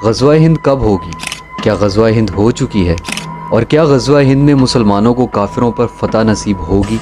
غزوہ ہند کب ہوگی؟ کیا غزوہ ہند ہو چکی ہے؟ اور کیا غزوہ ہند میں مسلمانوں کو کافروں پر فتح نصیب ہوگی؟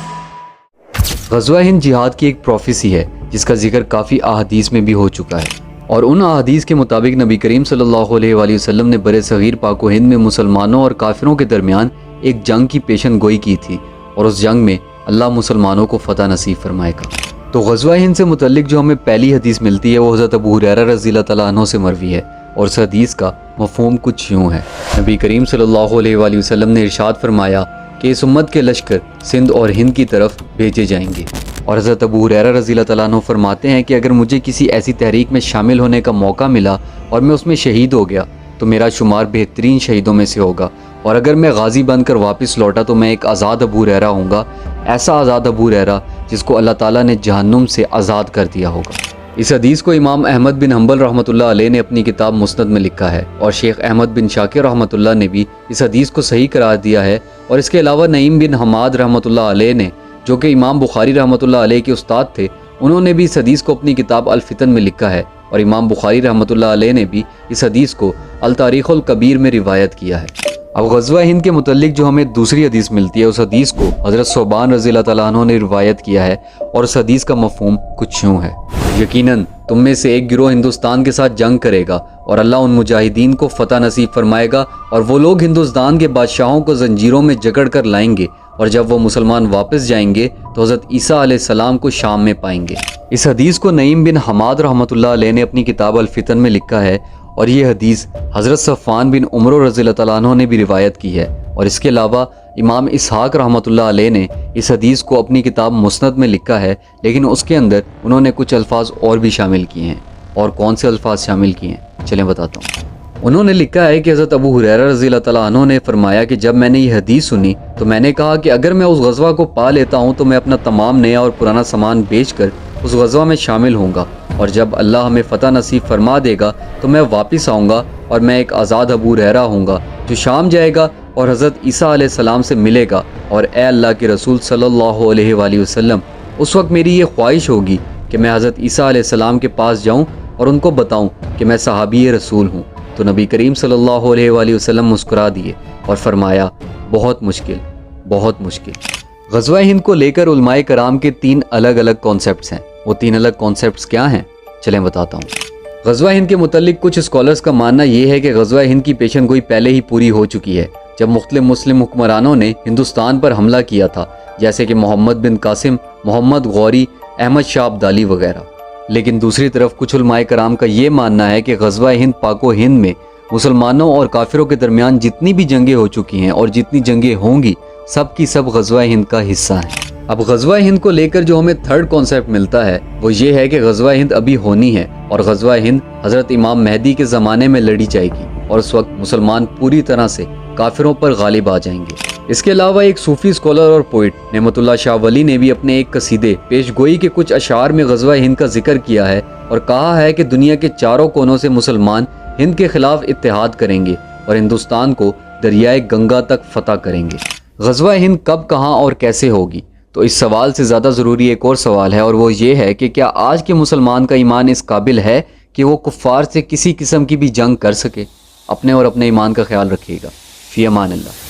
غزوہ ہند جہاد کی ایک پروفیسی ہے جس کا ذکر کافی احادیث میں بھی ہو چکا ہے، اور ان احادیث کے مطابق نبی کریم صلی اللہ علیہ وآلہ وسلم نے برِ صغیر پاک و ہند میں مسلمانوں اور کافروں کے درمیان ایک جنگ کی پیشن گوئی کی تھی، اور اس جنگ میں اللہ مسلمانوں کو فتح نصیب فرمائے گا۔ تو غزوہ ہند سے متعلق جو ہمیں پہلی حدیث ملتی ہے وہ حضرت ابو ہریرہ رضی اللہ تعالیٰ عنہ سے مروی ہے، اور اس حدیث کا مفہوم کچھ یوں ہے۔ نبی کریم صلی اللہ علیہ وآلہ وسلم نے ارشاد فرمایا کہ اس امت کے لشکر سندھ اور ہند کی طرف بھیجے جائیں گے، اور حضرت ابو ہریرہ رضی اللہ تعالیٰ عنہ فرماتے ہیں کہ اگر مجھے کسی ایسی تحریک میں شامل ہونے کا موقع ملا اور میں اس میں شہید ہو گیا تو میرا شمار بہترین شہیدوں میں سے ہوگا، اور اگر میں غازی بن کر واپس لوٹا تو میں ایک آزاد ابو ہریرہ ہوں گا، ایسا آزاد ابو ہریرہ جس کو اللہ تعالیٰ نے جہنم سے آزاد کر دیا ہوگا۔ اس حدیث کو امام احمد بن حنبل رحمۃ اللہ علیہ نے اپنی کتاب مسند میں لکھا ہے، اور شیخ احمد بن شاکر رحمۃ اللہ نے بھی اس حدیث کو صحیح قرار دیا ہے، اور اس کے علاوہ نعیم بن حماد رحمۃ اللہ علیہ نے، جو کہ امام بخاری رحمۃ اللہ علیہ کے استاد تھے، انہوں نے بھی اس حدیث کو اپنی کتاب الفتن میں لکھا ہے، اور امام بخاری رحمۃ اللہ علیہ نے بھی اس حدیث کو التاریخ الکبیر میں روایت کیا ہے۔ اب غزوہ ہند کے متعلق جو ہمیں دوسری حدیث ملتی ہے، اس حدیث کو حضرت ثوبان رضی اللہ تعالیٰ عنہ نے روایت کیا ہے، اور اس حدیث کا مفہوم کچھ یوں ہے: یقیناً تم میں سے ایک گروہ ہندوستان کے ساتھ جنگ کرے گا، اور اللہ ان مجاہدین کو فتح نصیب فرمائے گا، اور وہ لوگ ہندوستان کے بادشاہوں کو زنجیروں میں جکڑ کر لائیں گے، اور جب وہ مسلمان واپس جائیں گے تو حضرت عیسیٰ علیہ السلام کو شام میں پائیں گے۔ اس حدیث کو نعیم بن حماد رحمۃ اللہ علیہ نے اپنی کتاب الفتن میں لکھا ہے، اور یہ حدیث حضرت صفوان بن عمر رضی اللہ تعالیٰ عنہ نے بھی روایت کی ہے، اور اس کے علاوہ امام اسحاق رحمۃ اللہ علیہ نے اس حدیث کو اپنی کتاب مسند میں لکھا ہے، لیکن اس کے اندر انہوں نے کچھ الفاظ اور بھی شامل کیے ہیں۔ اور کون سے الفاظ شامل کیے ہیں چلیں بتاتا ہوں۔ انہوں نے لکھا ہے کہ حضرت ابو ہریرہ رضی اللہ تعالیٰ عنہ نے فرمایا کہ جب میں نے یہ حدیث سنی تو میں نے کہا کہ اگر میں اس غزوہ کو پا لیتا ہوں تو میں اپنا تمام نیا اور پرانا سامان بیچ کر اس غزوہ میں شامل ہوں گا، اور جب اللہ ہمیں فتح نصیب فرما دے گا تو میں واپس آؤں گا، اور میں ایک آزاد ابو ہریرہ ہوں گا جو شام جائے گا اور حضرت عیسیٰ علیہ السلام سے ملے گا، اور اے اللہ کے رسول صلی اللہ علیہ وآلہ وسلم، اس وقت میری یہ خواہش ہوگی کہ میں حضرت عیسیٰ علیہ السلام کے پاس جاؤں اور ان کو بتاؤں کہ میں صحابی رسول ہوں۔ تو نبی کریم صلی اللہ علیہ وآلہ وسلم مسکرا دیے اور فرمایا بہت مشکل، بہت مشکل۔ غزوہ ہند کو لے کر علماء کرام کے 3 الگ الگ کانسیپٹس ہیں۔ وہ 3 الگ کانسیپٹس کیا ہیں چلیں بتاتا ہوں۔ غزوہ ہند کے متعلق کچھ اسکالرز کا ماننا یہ ہے کہ غزوہ ہند کی پیشن گوئی پہلے ہی پوری ہو چکی ہے جب مختلف مسلم حکمرانوں نے ہندوستان پر حملہ کیا تھا، جیسے کہ محمد بن قاسم، محمد غوری، احمد شاہ ابدالی وغیرہ۔ لیکن دوسری طرف کچھ علماء کرام کا یہ ماننا ہے کہ غزوہ ہند پاک و ہند میں مسلمانوں اور کافروں کے درمیان جتنی بھی جنگیں ہو چکی ہیں اور جتنی جنگیں ہوں گی سب کی سب غزوہ ہند کا حصہ ہیں۔ اب غزوہ ہند کو لے کر جو ہمیں 3rd کانسیپٹ ملتا ہے وہ یہ ہے کہ غزوہ ہند ابھی ہونی ہے، اور غزوہ ہند حضرت امام مہدی کے زمانے میں لڑی جائے گی، اور اس وقت مسلمان پوری طرح سے کافروں پر غالب آ جائیں گے۔ اس کے علاوہ ایک صوفی اسکالر اور پوئٹ نعمت اللہ شاہ ولی نے بھی اپنے ایک قصیدے پیش گوئی کے کچھ اشعار میں غزوہ ہند کا ذکر کیا ہے، اور کہا ہے کہ دنیا کے چاروں کونوں سے مسلمان ہند کے خلاف اتحاد کریں گے اور ہندوستان کو دریائے گنگا تک فتح کریں گے۔ غزوہ ہند کب، کہاں اور کیسے ہوگی؟ تو اس سوال سے زیادہ ضروری ایک اور سوال ہے، اور وہ یہ ہے کہ کیا آج کے مسلمان کا ایمان اس قابل ہے کہ وہ کفار سے کسی قسم کی بھی جنگ کر سکے؟ اپنے اور اپنے ایمان کا خیال رکھیے گا۔ فی امان اللہ۔